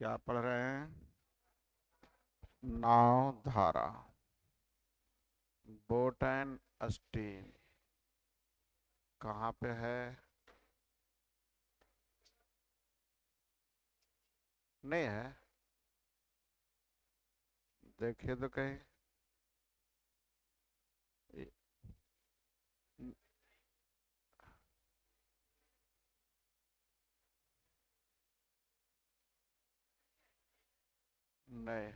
क्या पढ़ रहे हैं? नाव धारा। बोट एंड स्टीम कहाँ पे है? नहीं है। देखिए तो कहीं। ये- न- नहीं।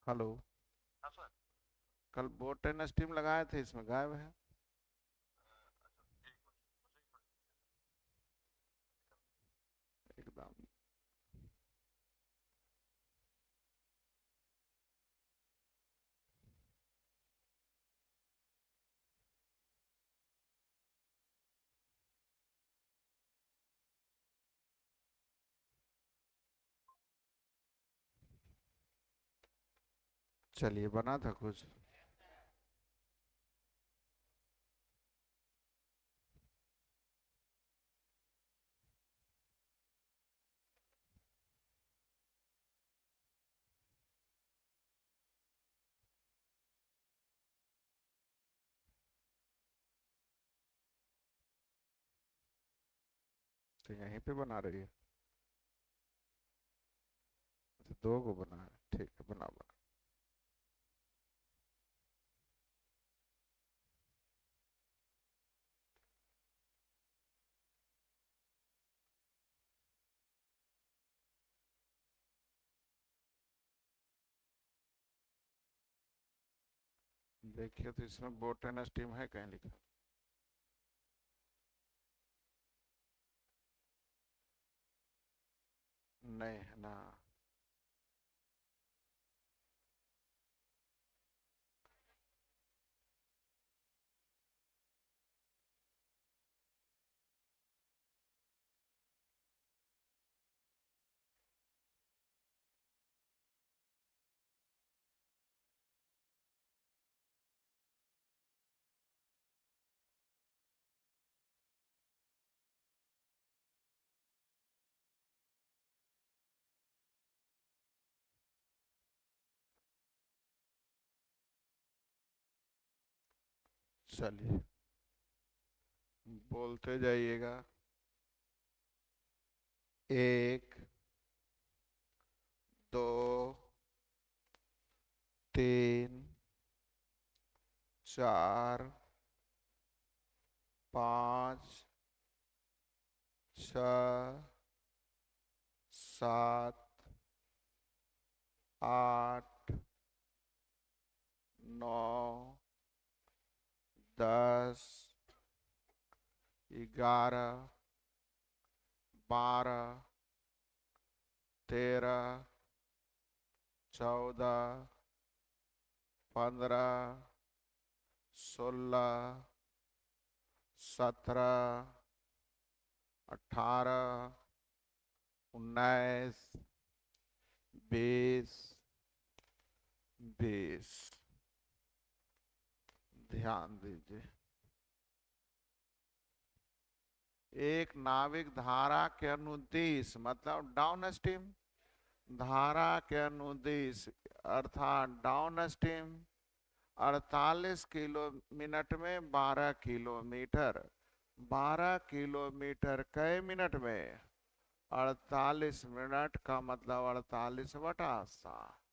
हेलो। कल बोट एंड स्टीम लगाए थे, इसमें गायब है। एकदम। चलिए, बना था कुछ। तो यहीं पे बना रही है। अच्छा, दो को बना है। ठीक है, बना बना। देखिए तो इसमें बोट एंड स्टीम है कहीं लिखा? नहीं है ना। चलिए, बोलते जाइएगा। एक, दो, तीन, चार, पाँच, छ, सात, आठ, नौ, 10, 11, 12, 13, 14, 15, 16, 17, 18, 19, 20, 20। ध्यान दीजिए। एक नाविक धारा के अनुदिश मतलब डाउन स्ट्रीम, धारा के अनुदिश अर्थात डाउन स्ट्रीम 48 किलो मिनट में 12 किलोमीटर। 12 किलोमीटर कई मिनट में? 48 मिनट का मतलब 48/7।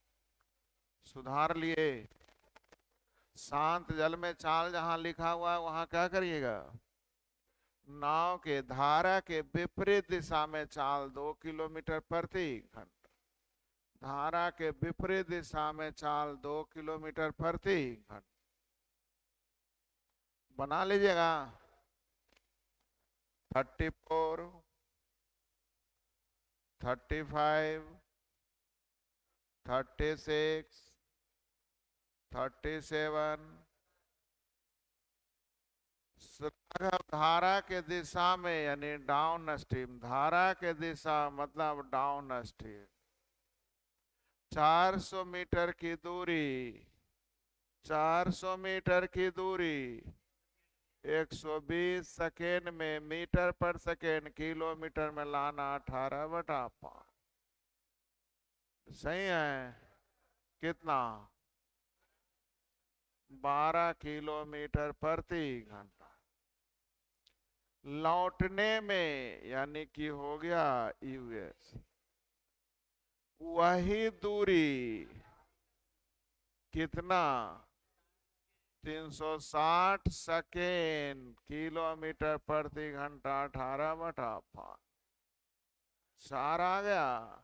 सुधार लिए। शांत जल में चाल जहां लिखा हुआ है वहां क्या करिएगा, नाव के धारा के विपरीत दिशा में चाल 2 किलोमीटर प्रति घंटा। धारा के विपरीत दिशा में चाल 2 किलोमीटर प्रति घंटा। बना लीजिएगा। 34, 35, 36, 37। धारा के दिशा में यानी डाउन स्ट्रीम, धारा के दिशा मतलब डाउन स्ट्रीम। 400 मीटर की दूरी, 400 मीटर की दूरी 120 सेकेंड में मीटर पर सेकेंड किलोमीटर में लाना 18/5। सही है। कितना, 12 किलोमीटर प्रति घंटा। लौटने में यानी कि हो गया यूएस, वही दूरी कितना, 360 सेकेंड किलोमीटर प्रति घंटा 18/5। 4 आ गया।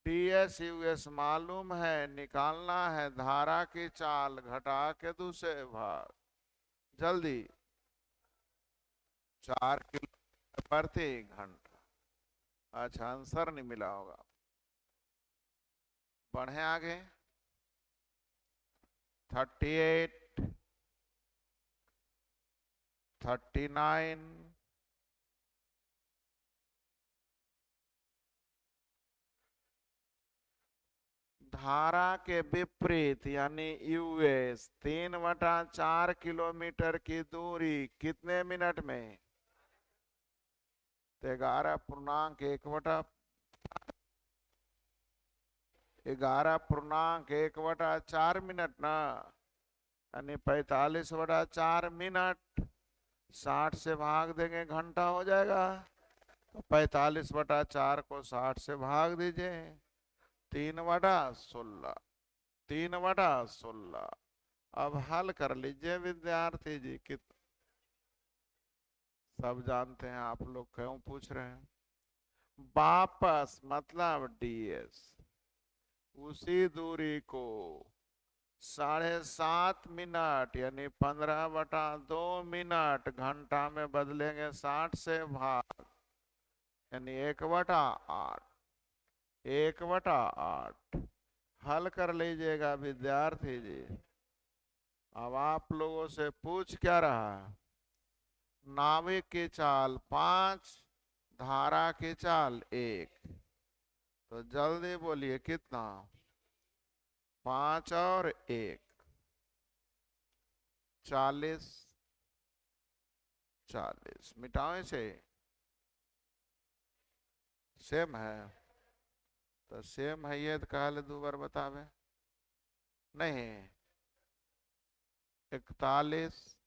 डीएस यूएस मालूम है, निकालना है धारा की चाल घटा के दूसरे भाग। जल्दी, 4 किलोमीटर प्रति घंटा। अच्छा, आंसर नहीं मिला होगा। बढ़े आगे। 38, 39, धारा के विपरीत यानी यूएस 3/4 किलोमीटर की दूरी कितने मिनट में, 11.1/4 मिनट ना, यानी 45/4 मिनट। 60 से भाग देंगे घंटा हो जाएगा, तो 45/4 को 60 से भाग दीजिए, 3/16, 3/16। अब हल कर लीजिए विद्यार्थी जी। कित सब जानते हैं, आप लोग क्यों पूछ रहे हैं। वापस मतलब डीएस, उसी दूरी को 7.5 मिनट यानी 15/2 मिनट घंटा में बदलेंगे, 60 से भाग यानी 1/8, 1/8। हल कर लीजिएगा विद्यार्थी जी। अब आप लोगों से पूछ क्या रहा है, नाविक की चाल 5, धारा की चाल 1, तो जल्दी बोलिए कितना, 5 और 1, 40, 40। मिटाओ इसे, सेम है तो सेम है ये, तो कहले 2 बार बतावे नहीं। 41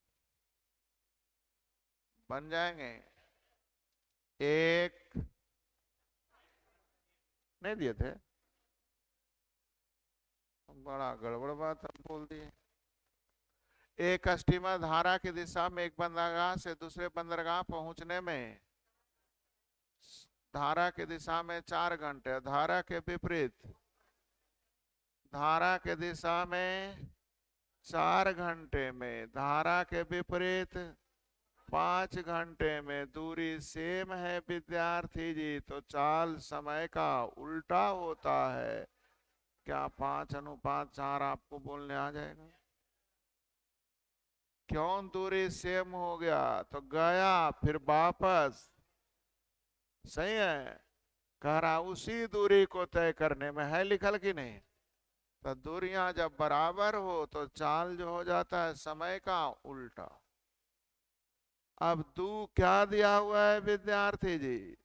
बन जाएंगे। 1 नहीं दिए थे, बड़ा गड़बड़ बात हम बोल दिए। एक स्टीमर धारा की दिशा में एक बंदरगाह से दूसरे बंदरगाह पहुंचने में धारा की दिशा में 4 घंटे, धारा के विपरीत, धारा के दिशा में 4 घंटे में, धारा के विपरीत 5 घंटे में दूरी सेम है विद्यार्थी जी, तो चाल समय का उल्टा होता है। क्या 5:4 आपको बोलने आ जाएगा। क्यों दूरी सेम हो गया, तो गया फिर वापस। सही है, कह रहा उसी दूरी को तय करने में है लिखल कि नहीं, तो दूरियां जब बराबर हो तो चाल जो हो जाता है समय का उल्टा। अब दू क्या दिया हुआ है विद्यार्थी जी,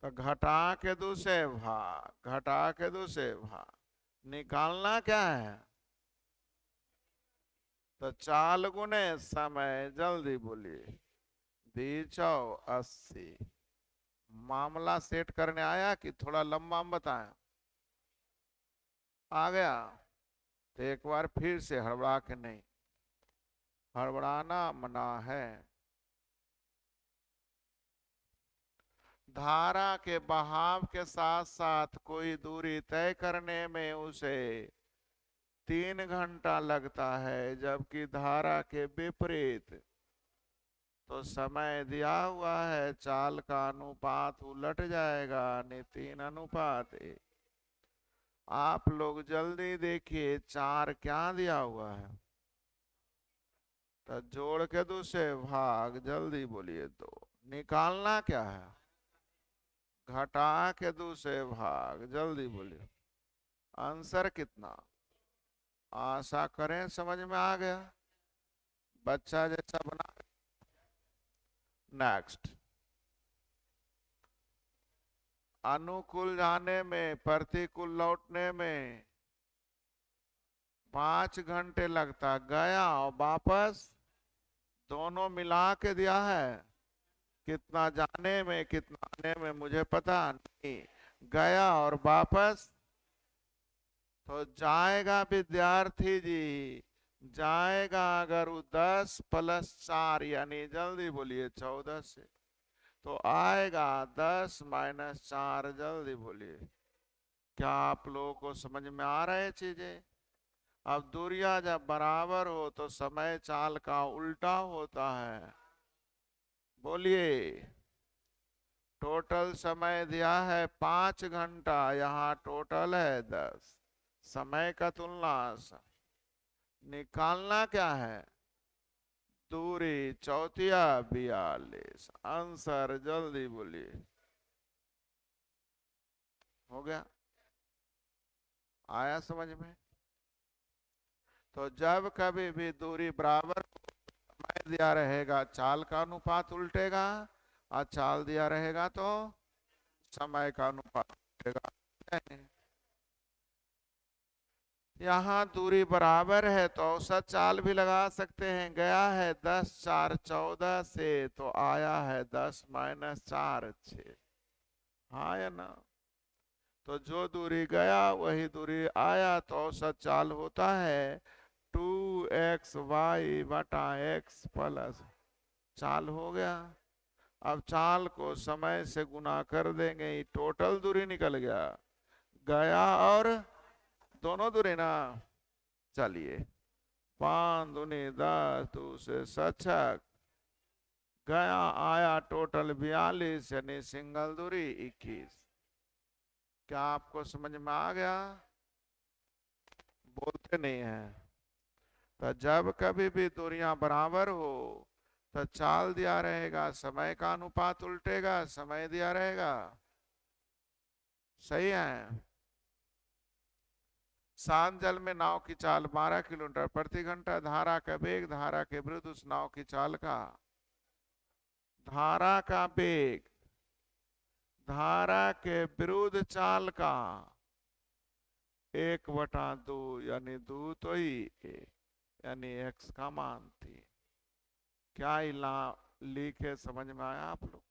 तो घटा के दूसरे भाग, घटा के दूसरे भाग। निकालना क्या है, तो चाल गुने समय। जल्दी बोलिए, 280। मामला सेट करने आया कि थोड़ा लंबा बताएं। आ गया। तो एक बार फिर से हड़बड़ा के नहीं, हड़बड़ाना मना है। धारा के बहाव के साथ साथ कोई दूरी तय करने में उसे 3 घंटा लगता है, जबकि धारा के विपरीत तो समय दिया हुआ है, चाल का अनुपात उलट जाएगा, यानी 3:1। आप लोग जल्दी देखिए, 4 क्या दिया हुआ है, तो जोड़ के दूसरे भाग, जल्दी बोलिए। 2 निकालना क्या है, घटा के दूसरे भाग, जल्दी बोलिए। आंसर कितना, आशा करें समझ में आ गया, बच्चा जैसा बना। नेक्स्ट, अनुकूल जाने में प्रतिकूल लौटने में 5 घंटे लगता, गया और वापस दोनों मिला के दिया है। कितना जाने में कितना आने में मुझे पता नहीं, गया और वापस। तो जाएगा विद्यार्थी जी, जाएगा अगर वो 10 + 4 यानी जल्दी बोलिए 14 से, तो आएगा 10 - 4, जल्दी बोलिए। क्या आप लोगों को समझ में आ रहे चीजें? अब दूरियां जब बराबर हो तो समय चाल का उल्टा होता है। बोलिए। टोटल समय दिया है 5 घंटा, यहाँ टोटल है 10। समय का तुलना निकालना क्या है, दूरी चौथिया 42। आंसर जल्दी बोलिए। हो गया, आया समझ में? तो जब कभी भी दूरी बराबर, समय दिया रहेगा, चाल का अनुपात उल्टेगा, और चाल दिया रहेगा तो समय का अनुपात उल्टेगा। यहाँ दूरी बराबर है तो औसत चाल भी लगा सकते हैं। गया है 10 - 4 14 से, तो आया है 10 - 4 6। हाँ या ना? तो जो दूरी गया वही दूरी आया, तो औसत चाल होता है 2xy/x प्लस। चाल हो गया। अब चाल को समय से गुना कर देंगे, टोटल दूरी निकल गया, गया और दोनों दूरी ना। चलिए, 5 दूनी 10, 2 से 7, गया आया टोटल 42, यानी सिंगल दूरी 21। क्या आपको समझ में आ गया? बोलते नहीं है। तो जब कभी भी दूरियां बराबर हो तो चाल दिया रहेगा, समय का अनुपात उल्टेगा, समय दिया रहेगा। सही है। शांत जल में नाव की चाल 12 किलोमीटर प्रति घंटा, धारा का वेग धारा के विरुद्ध उस नाव की चाल का, धारा का वेग धारा के विरुद्ध चाल का 1/2, यानी 2 तो ही 1, यानी x का मान 3। क्या लिखे समझ में आया आप लोग?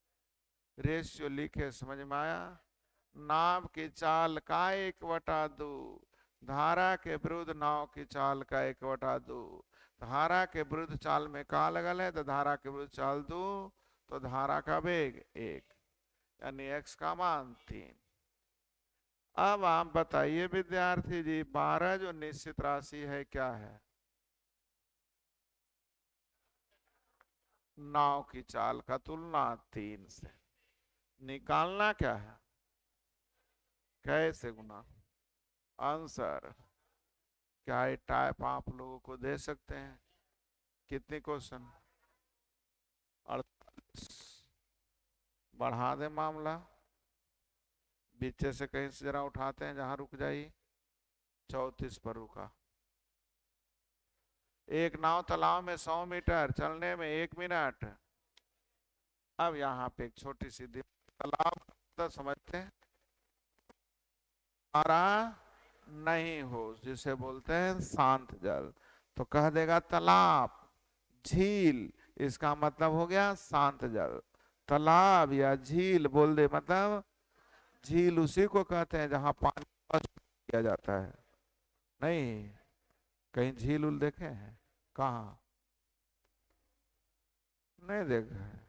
रेशियो लिखे समझ में आया? नाव की चाल का 1/2, धारा के विरुद्ध नाव की चाल का 1/2। धारा के विरुद्ध चाल में का लगल है, तो धारा के विरुद्ध चाल 2, तो धारा का वेग 1, यानी x का मान 3। अब आप बताइए विद्यार्थी जी, 12 जो निश्चित राशि है क्या है? नाव की चाल का तुलना 3 से। निकालना क्या है, कैसे गुना। आंसर क्या ये टाइप आप लोगों को दे सकते हैं? कितने क्वेश्चन? 48। बढ़ा दे मामला, बीचे से कहीं से जरा उठाते हैं, जहां रुक जाइए। 34 पर रुका। एक नाव तालाब में 100 मीटर, चलने में 1 मिनट। अब यहाँ पे एक छोटी सी तालाब तो समझते हैं, हमारा नहीं हो जिसे बोलते हैं शांत जल, तो कह देगा तालाब, झील, इसका मतलब हो गया शांत जल। तालाब या झील बोल दे, मतलब झील उसी को कहते हैं जहां पानी किया जाता है। नहीं, कहीं झील उल देखे हैं? कहाँ? नहीं देखे हैं।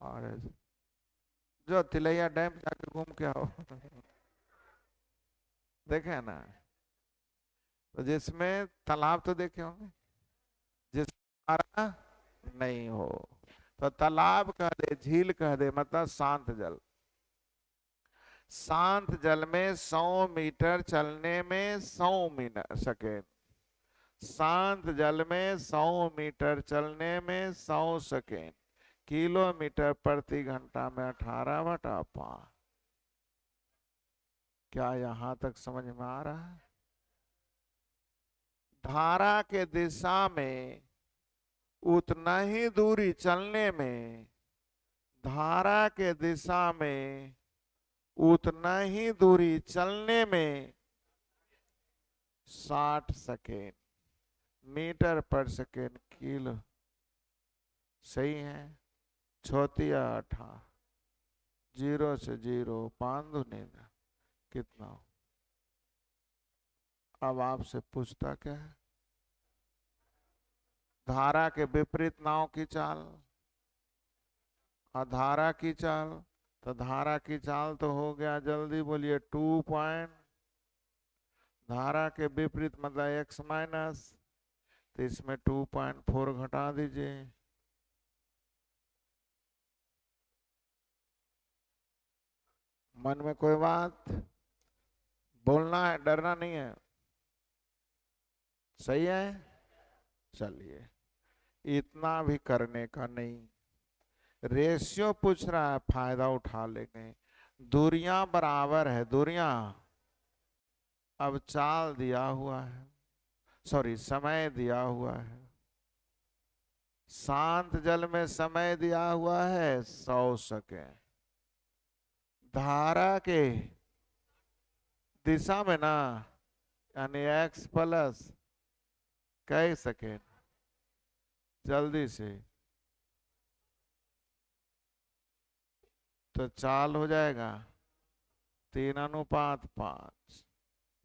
और जो तिलैया डैम जाके घूम के आओ। देखे हैं ना? तो जिसमें तालाब तो देखे होंगे, जिसमें हमारा नहीं हो, तो तालाब कह दे, झील कह दे, मतलब शांत जल। शांत जल में 100 मीटर चलने में 100 मिनट सेकेंड। शांत जल में 100 मीटर चलने में 100 सेकेंड। किलोमीटर प्रति घंटा में 18/5। क्या यहां तक समझ में आ रहा है? धारा के दिशा में उतना ही दूरी चलने में, धारा के दिशा में उतना ही दूरी चलने में 60 सेकेंड। मीटर पर सेकेंड किलो। सही है। छोतिया 8, 0 से 0, 5 दूनी कितना? अब आपसे पूछता क्या है? धारा के विपरीत नाव की चाल, धारा की चाल। तो धारा की चाल तो हो गया, जल्दी बोलिए, 2 पॉइंट। धारा के विपरीत मतलब x माइनस, तो इसमें 2.4 घटा दीजिए। मन में कोई बात? बोलना है, डरना नहीं है। सही है। चलिए, इतना भी करने का नहीं। रेशियो पूछ रहा है, फायदा उठा लेंगे। दूरियां बराबर है, दूरियां। अब चाल दिया हुआ है, सॉरी समय दिया हुआ है। शांत जल में समय दिया हुआ है 100 सेकेंड। धारा के दिशा में ना, यानी x प्लस कई सेकेंड। जल्दी से तो चाल हो जाएगा 3:5।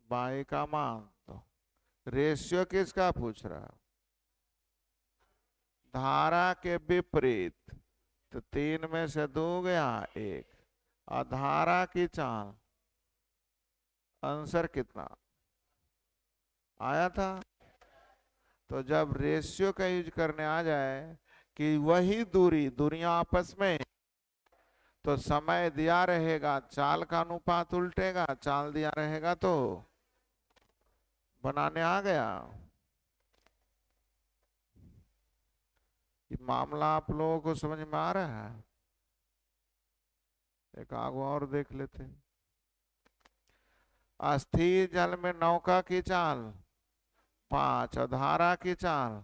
बाई का मान तो रेशियो किसका पूछ रहा? धारा के विपरीत, तो 3 में से 2 गया 1। और धारा की चाल, आंसर कितना आया था? तो जब रेशियो का यूज करने आ जाए कि वही दूरियां आपस में, तो समय दिया रहेगा, चाल का अनुपात उल्टेगा, चाल दिया रहेगा तो बनाने आ गया। ये मामला आप लोगों को समझ में आ रहा है? एक आगो और देख लेते हैं। अस्थिर जल में नौका की चाल 5 और धारा की चाल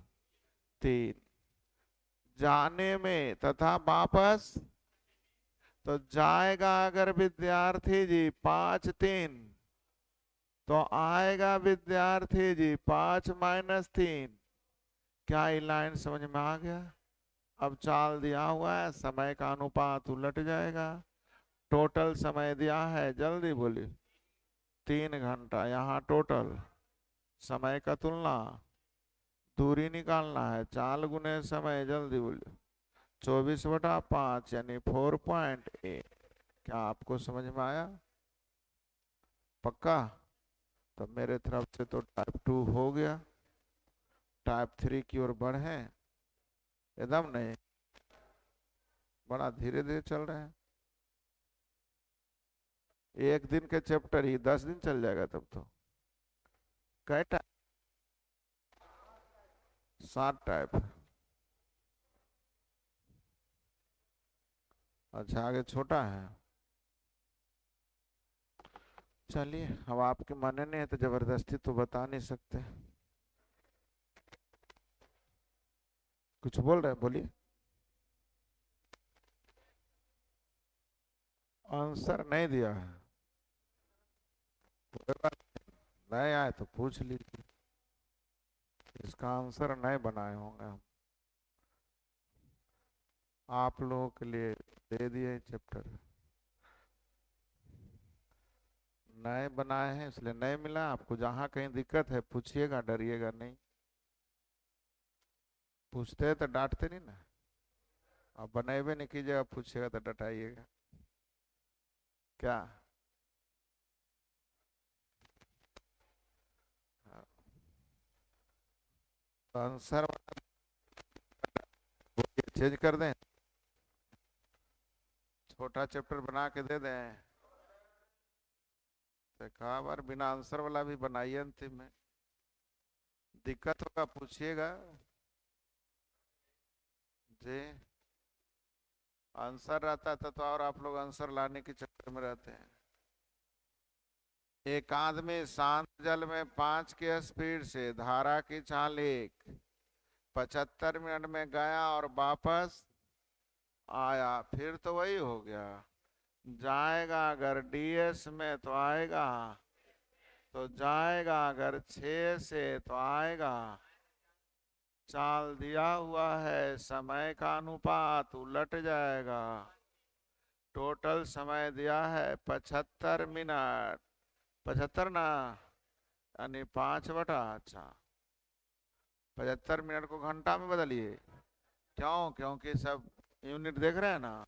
3। जाने में तथा वापस, तो जाएगा अगर विद्यार्थी जी 5-3, तो आएगा विद्यार्थी जी 5-3। क्या ये लाइन समझ में आ गया? अब चाल दिया हुआ है, समय का अनुपात उलट जाएगा। टोटल समय दिया है, जल्दी बोलिए, 3 घंटा। यहाँ टोटल समय का तुलना, दूरी निकालना है, चाल गुने समय, जल्दी बोलिए, 24/5 यानी 4.8। क्या आपको समझ में आया? पक्का? तो मेरे तरफ से तो टाइप 2 हो गया। टाइप 3 की ओर बढ़े? एकदम नहीं, बड़ा धीरे धीरे चल रहे हैं। एक दिन के चैप्टर ही 10 दिन चल जाएगा तब तो। कै टाइप? 7 टाइप। अच्छा, आगे छोटा है। चलिए, अब आपके मन नहीं है तो जबरदस्ती तो बता नहीं सकते। कुछ बोल रहे हैं, बोलिए। आंसर नहीं दिया है? नहीं आए तो पूछ लीजिए। इसका आंसर नहीं बनाए होंगे हम, आप लोगों के लिए दे दिए चैप्टर। नए बनाए हैं इसलिए नए मिला आपको। जहाँ कहीं दिक्कत है पूछिएगा, डरिएगा नहीं। पूछते तो डांटते नहीं ना। आप बनाए नहीं कीजिएगा, पूछिएगा तो डटाइएगा क्या। तो आंसर चेंज कर दें, छोटा चैप्टर बना के दे दें। तो कहा बार बिना आंसर वाला भी बनाइए अंतिम में। दिक्कत होगा पूछिएगा जी। आंसर रहता था तो और आप लोग आंसर लाने के चक्कर में रहते हैं। एक आदमी शांत जल में 5 के स्पीड से धारा की चाल 75 मिनट में गया और वापस आया, फिर तो वही हो गया। जाएगा अगर डीएस में तो आएगा, तो जाएगा अगर 6 से तो आएगा। चाल दिया हुआ है, समय का अनुपात उलट जाएगा। टोटल समय दिया है 75 मिनट। 75 ना, यानी 5 बटा, अच्छा 75 मिनट को घंटा में बदलिए। क्यों? क्योंकि सब यूनिट देख रहे हैं ना।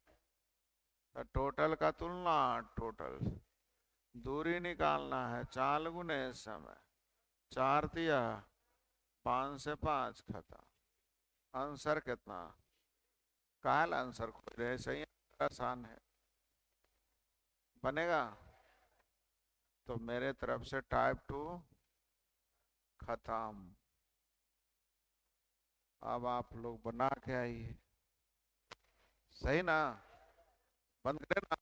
तो टोटल का तुलना, टोटल दूरी निकालना है, चाल गुने समय। 4 दिया, 5 से 5 खत्म। आंसर कितना? काल आंसर खोज रहे, सही आसान है। बनेगा तो मेरे तरफ से टाइप 2 खत्म। अब आप लोग बना के आइए, सही ना। बंद करें ना।